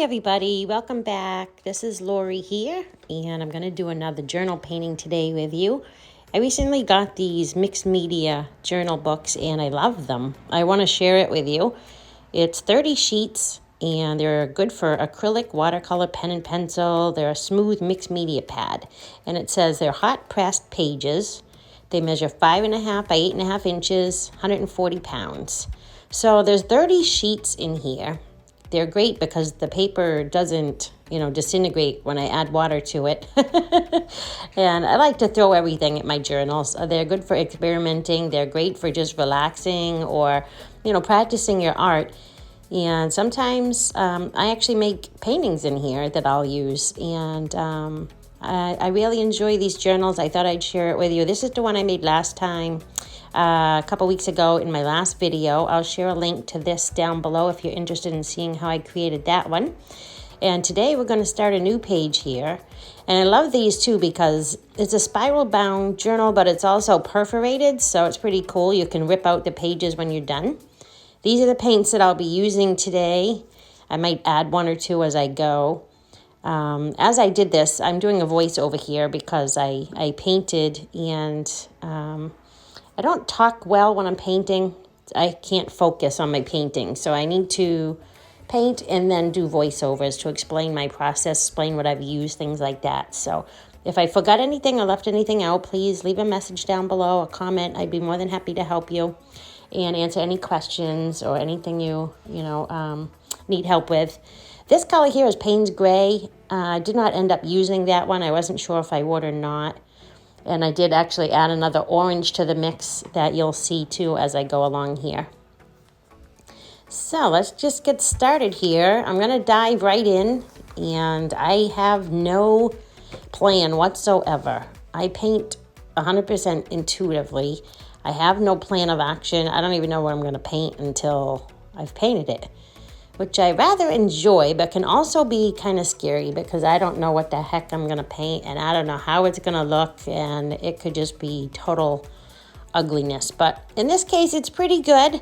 everybody, welcome back. This is Lori here, and I'm going to do another journal painting today with you. I recently got these mixed media journal books, and I love them. I want to share it with you. It's 30 sheets, and they're good for acrylic, watercolor, pen and pencil. They're a smooth mixed media pad, and it says they're hot pressed pages. They measure 5.5 by 8.5 inches, 140 pounds. So there's 30 sheets in here. They're great because the paper doesn't, disintegrate when I add water to it. And I like to throw everything at my journals. They're good for experimenting. They're great for just relaxing or, practicing your art. And sometimes I actually make paintings in here that I'll use. And I really enjoy these journals. I thought I'd share it with you. This is the one I made last time. A couple weeks ago in my last video. I'll share a link to this down below if you're interested in seeing how I created that one. And today we're going to start a new page here. And I love these too because it's a spiral bound journal, but it's also perforated, so it's pretty cool. You can rip out the pages when you're done. These are the paints that I'll be using today. I might add one or two as I go. As I did this, I'm doing a voiceover here because I painted and I don't talk well when I'm painting. I can't focus on my painting, so I need to paint and then do voiceovers to explain my process, explain what I've used, things like that. So if I forgot anything or left anything out, please leave a message down below, a comment. I'd be more than happy to help you and answer any questions or anything you need help with. This color here is Payne's Gray. I did not end up using that one. I wasn't sure if I would or not. And I did actually add another orange to the mix that you'll see too as I go along here. So let's just get started here. I'm going to dive right in, and I have no plan whatsoever. I paint 100% intuitively. I have no plan of action. I don't even know what I'm going to paint until I've painted it, which I rather enjoy, but can also be kind of scary because I don't know what the heck I'm going to paint, and I don't know how it's going to look, and it could just be total ugliness. But in this case, it's pretty good.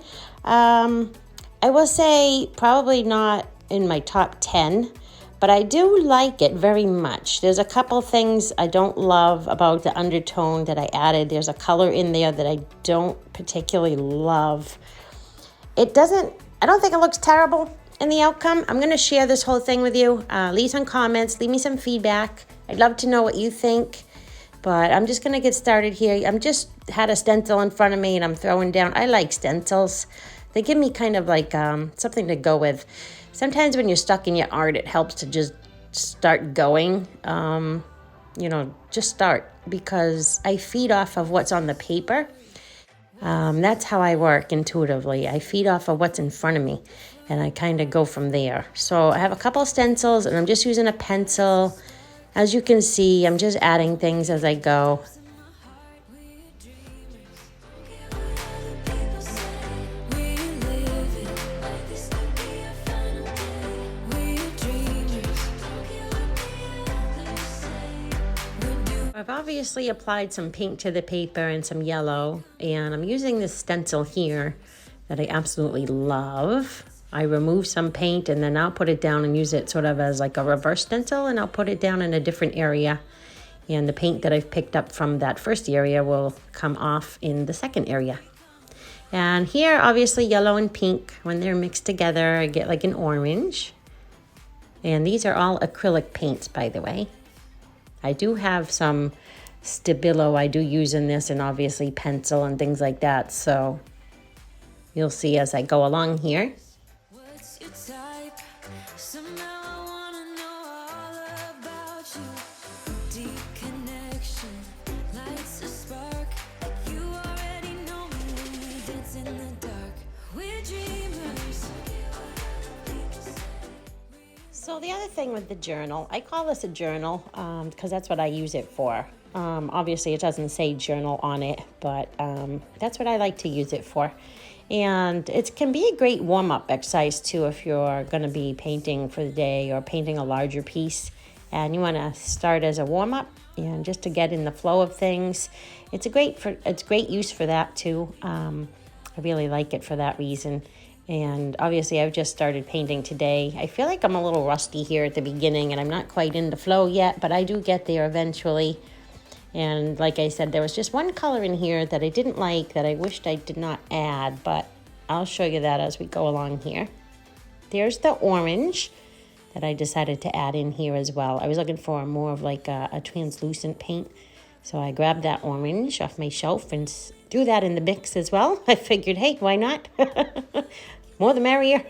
I will say probably not in my top 10, but I do like it very much. There's a couple things I don't love about the undertone that I added. There's a color in there that I don't particularly love. I don't think it looks terrible in the outcome. I'm going to share this whole thing with you. Leave some comments, leave me some feedback. I'd love to know what you think, but I'm just going to get started here. I'm just had a stencil in front of me and I'm throwing down. I like stencils. They give me kind of like something to go with. Sometimes when you're stuck in your art, it helps to just start going. Just start, because I feed off of what's on the paper. That's how I work intuitively. I feed off of what's in front of me, and I kind of go from there. So I have a couple stencils, and I'm just using a pencil. As you can see, I'm just adding things as I go. I've obviously applied some pink to the paper and some yellow, and I'm using this stencil here that I absolutely love. I remove some paint and then I'll put it down and use it sort of as like a reverse stencil, and I'll put it down in a different area. And the paint that I've picked up from that first area will come off in the second area. And here, obviously yellow and pink, when they're mixed together, I get like an orange. And these are all acrylic paints, by the way. I do have some Stabilo I do use in this, and obviously pencil and things like that. So you'll see as I go along here. What's your type? Somehow I wanna know all about you. Deep connection lights a spark. You already know me when we dance in the dark. We're dreamers. So the other thing with the journal, I call this a journal because that's what I use it for. Obviously, it doesn't say journal on it, but that's what I like to use it for. And it can be a great warm-up exercise, too, if you're going to be painting for the day or painting a larger piece. And you want to start as a warm-up and just to get in the flow of things. It's great use for that, too. I really like it for that reason. And obviously I've just started painting today. I feel like I'm a little rusty here at the beginning and I'm not quite in the flow yet, but I do get there eventually. And like I said, there was just one color in here that I didn't like that I wished I did not add, but I'll show you that as we go along here. There's the orange that I decided to add in here as well. I was looking for more of like a translucent paint. So I grabbed that orange off my shelf and threw that in the mix as well. I figured, hey, why not? More the merrier.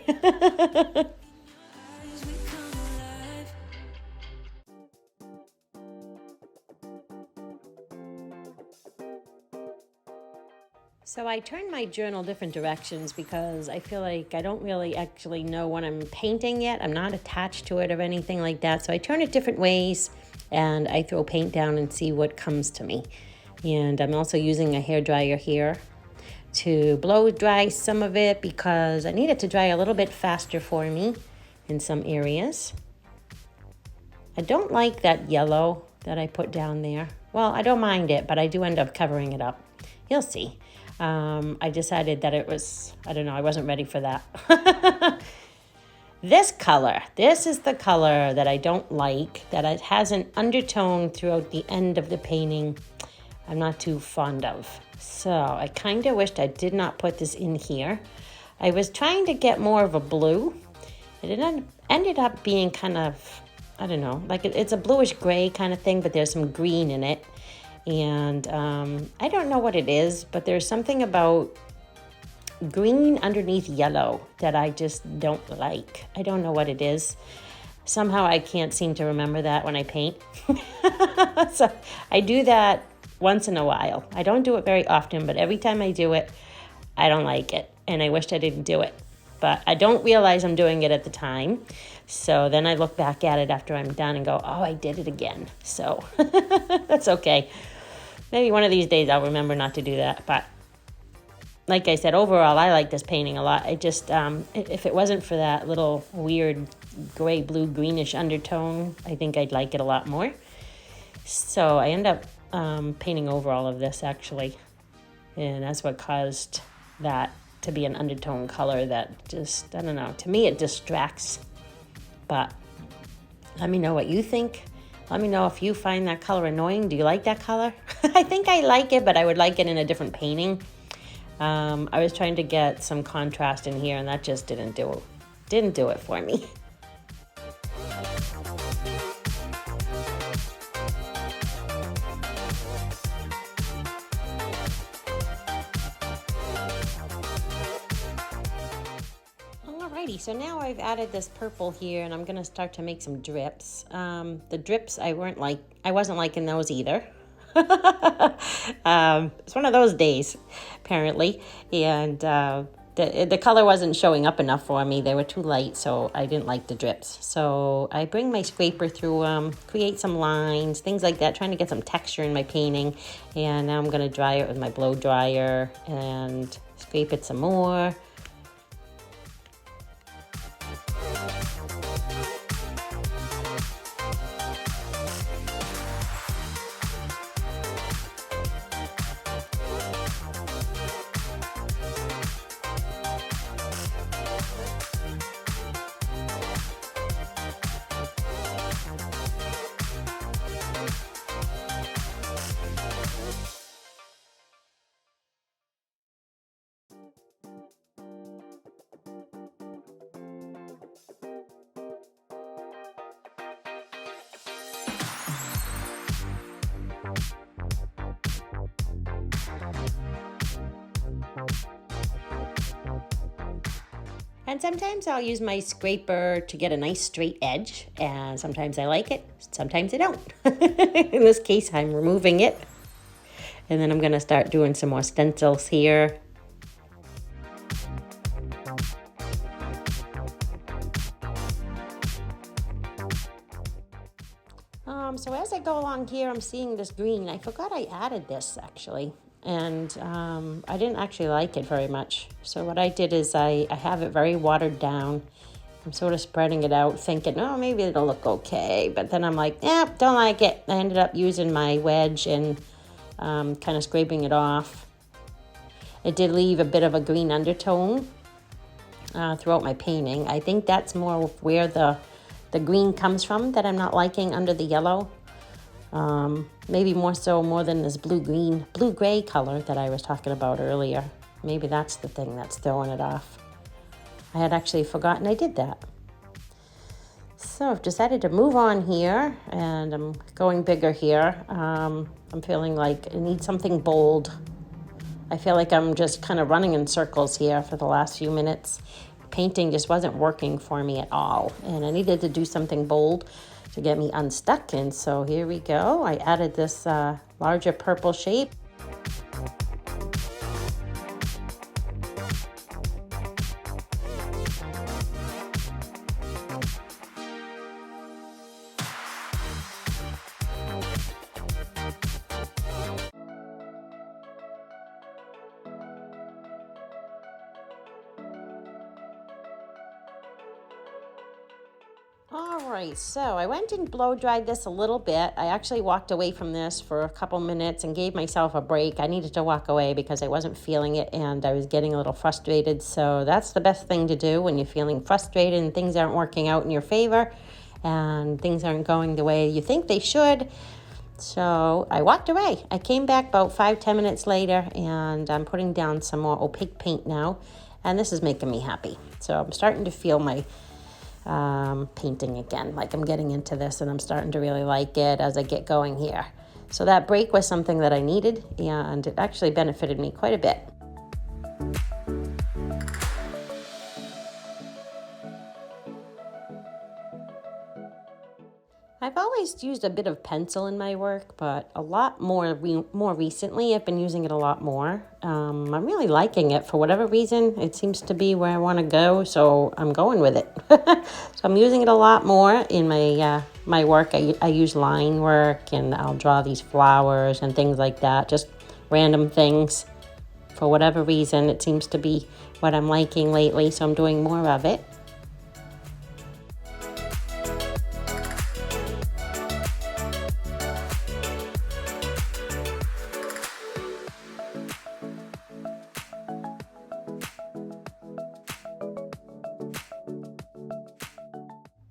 So I turned my journal different directions because I feel like I don't really actually know what I'm painting yet. I'm not attached to it or anything like that. So I turn it different ways and I throw paint down and see what comes to me. And I'm also using a hairdryer here to blow dry some of it because I need it to dry a little bit faster for me in some areas. I don't like that yellow that I put down there. Well, I don't mind it, but I do end up covering it up. You'll see. I decided that it was, I don't know, I wasn't ready for that. This color, this is the color that I don't like, that it has an undertone throughout the end of the painting. I'm not too fond of. So I kind of wished I did not put this in here. I was trying to get more of a blue. It ended up being kind of, I don't know, like it's a bluish gray kind of thing, but there's some green in it. And I don't know what it is, but there's something about green underneath yellow that I just don't like. I don't know what it is. Somehow I can't seem to remember that when I paint. So I do that once in a while. I don't do it very often, but every time I do it, I don't like it. And I wished I didn't do it. But I don't realize I'm doing it at the time. So then I look back at it after I'm done and go, oh, I did it again. So that's okay. Maybe one of these days I'll remember not to do that. But like I said, overall, I like this painting a lot. I just, if it wasn't for that little weird gray, blue, greenish undertone, I think I'd like it a lot more. So I end up painting over all of this, actually. And that's what caused that to be an undertone color that just, I don't know, to me it distracts. But let me know what you think. Let me know if you find that color annoying. Do you like that color? I think I like it, but I would like it in a different painting. I was trying to get some contrast in here, and that just didn't do it for me. Alrighty, so now I've added this purple here and I'm gonna start to make some drips. The drips I wasn't liking those either. It's one of those days, apparently, and the color wasn't showing up enough for me. They were too light, so I didn't like the drips. So I bring my scraper through create some lines, things like that, trying to get some texture in my painting. And now I'm gonna dry it with my blow dryer and scrape it some more. And sometimes I'll use my scraper to get a nice straight edge, and sometimes I like it, sometimes I don't. In this case, I'm removing it. And then I'm gonna start doing some more stencils here. So as I go along here, I'm seeing this green. I forgot I added this actually. And I didn't actually like it very much. So what I did is I have it very watered down. I'm sort of spreading it out, thinking, oh, maybe it'll look okay. But then I'm like, don't like it. I ended up using my wedge and kind of scraping it off. It did leave a bit of a green undertone. throughout my painting. I think that's more where the green comes from that I'm not liking under the yellow. Maybe more than this blue-gray color that I was talking about earlier. Maybe that's the thing that's throwing it off. I had actually forgotten I did that. So I've decided to move on here, and I'm going bigger here. I'm feeling like I need something bold. I feel like I'm just kind of running in circles here for the last few minutes. Painting just wasn't working for me at all, and I needed to do something bold to get me unstuck. And so here we go. I added this larger purple shape. All right, so I went and blow dried this a little bit. I actually walked away from this for a couple minutes and gave myself a break. I needed to walk away because I wasn't feeling it and I was getting a little frustrated. So that's the best thing to do when you're feeling frustrated and things aren't working out in your favor and things aren't going the way you think they should. So I walked away. I came back about 5-10 minutes later, and I'm putting down some more opaque paint now, and this is making me happy. So I'm starting to feel my painting again, like I'm getting into this, and I'm starting to really like it as I get going here. So that break was something that I needed, and it actually benefited me quite a bit. I've always used a bit of pencil in my work, but a lot more recently I've been using it a lot more. I'm really liking it for whatever reason. It seems to be where I want to go, so I'm going with it. So I'm using it a lot more in my work. I use line work, and I'll draw these flowers and things like that, just random things. For whatever reason, it seems to be what I'm liking lately, so I'm doing more of it.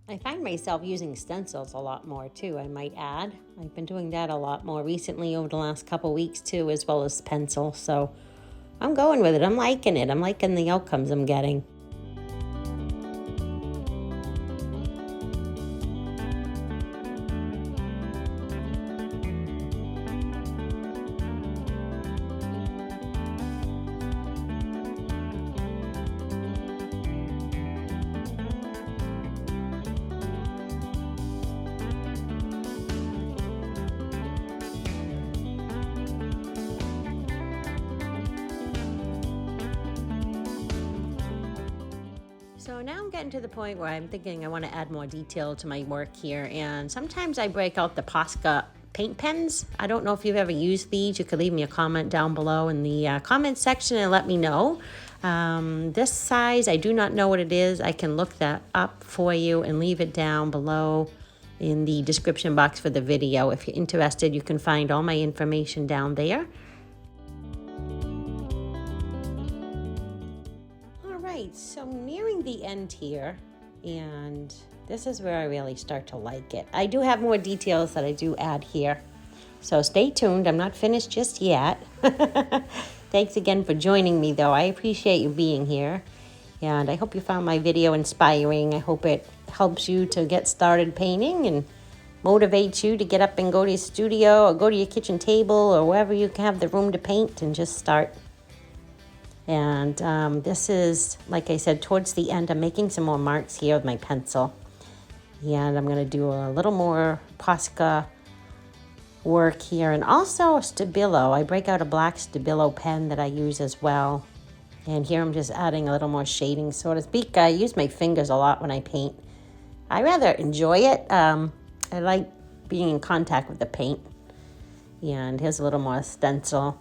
I find myself using stencils a lot more too, I might add. I've been doing that a lot more recently over the last couple weeks too, as well as pencil. So I'm going with it. I'm liking it. I'm liking the outcomes I'm getting. So now I'm getting to the point where I'm thinking I want to add more detail to my work here, and sometimes I break out the Posca paint pens. I don't know if you've ever used these. You could leave me a comment down below in the comment section and let me know. This size, I do not know what it is. I can look that up for you and leave it down below in the description box for the video. If you're interested, you can find all my information down there. So nearing the end here, and this is where I really start to like it. I do have more details that I do add here, so stay tuned. I'm not finished just yet. Thanks again for joining me though. I appreciate you being here, and I hope you found my video inspiring. I hope it helps you to get started painting and motivates you to get up and go to your studio or go to your kitchen table or wherever you have the room to paint and just start. And this is, like I said, towards the end, I'm making some more marks here with my pencil. And I'm going to do a little more Posca work here. And also a Stabilo. I break out a black Stabilo pen that I use as well. And here I'm just adding a little more shading, so to speak. I use my fingers a lot when I paint. I rather enjoy it. I like being in contact with the paint. And here's a little more stencil.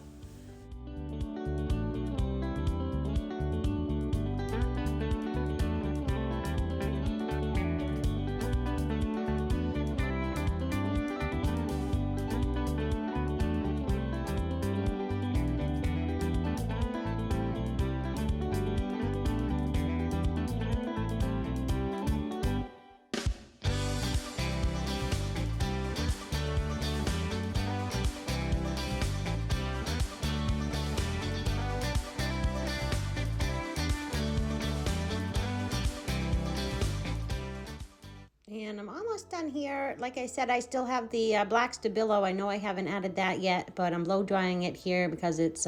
done here. Like I said, I still have the black Stabilo. I know I haven't added that yet, but I'm blow drying it here because it's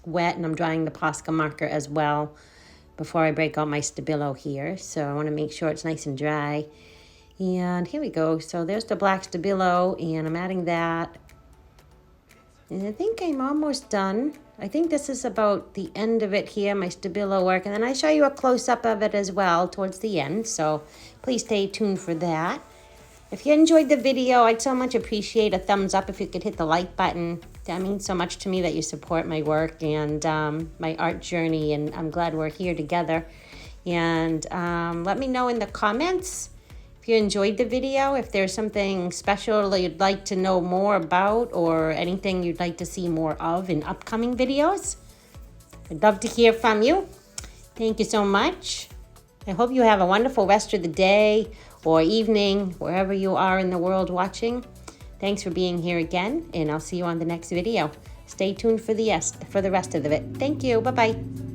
wet, and I'm drying the Posca marker as well before I break out my Stabilo here. So I want to make sure it's nice and dry. And here we go. So there's the black Stabilo, and I'm adding that. And I think I'm almost done. I think this is about the end of it here, my Stabilo work. And then I show you a close-up of it as well towards the end. So please stay tuned for that. If you enjoyed the video, I'd so much appreciate a thumbs up if you could hit the like button. That means so much to me that you support my work and my art journey. And I'm glad we're here together. And let me know in the comments if you enjoyed the video, if there's something special that you'd like to know more about or anything you'd like to see more of in upcoming videos. I'd love to hear from you. Thank you so much. I hope you have a wonderful rest of the day or evening, wherever you are in the world watching. Thanks for being here again, and I'll see you on the next video. Stay tuned for the rest of it. Thank you. Bye-bye.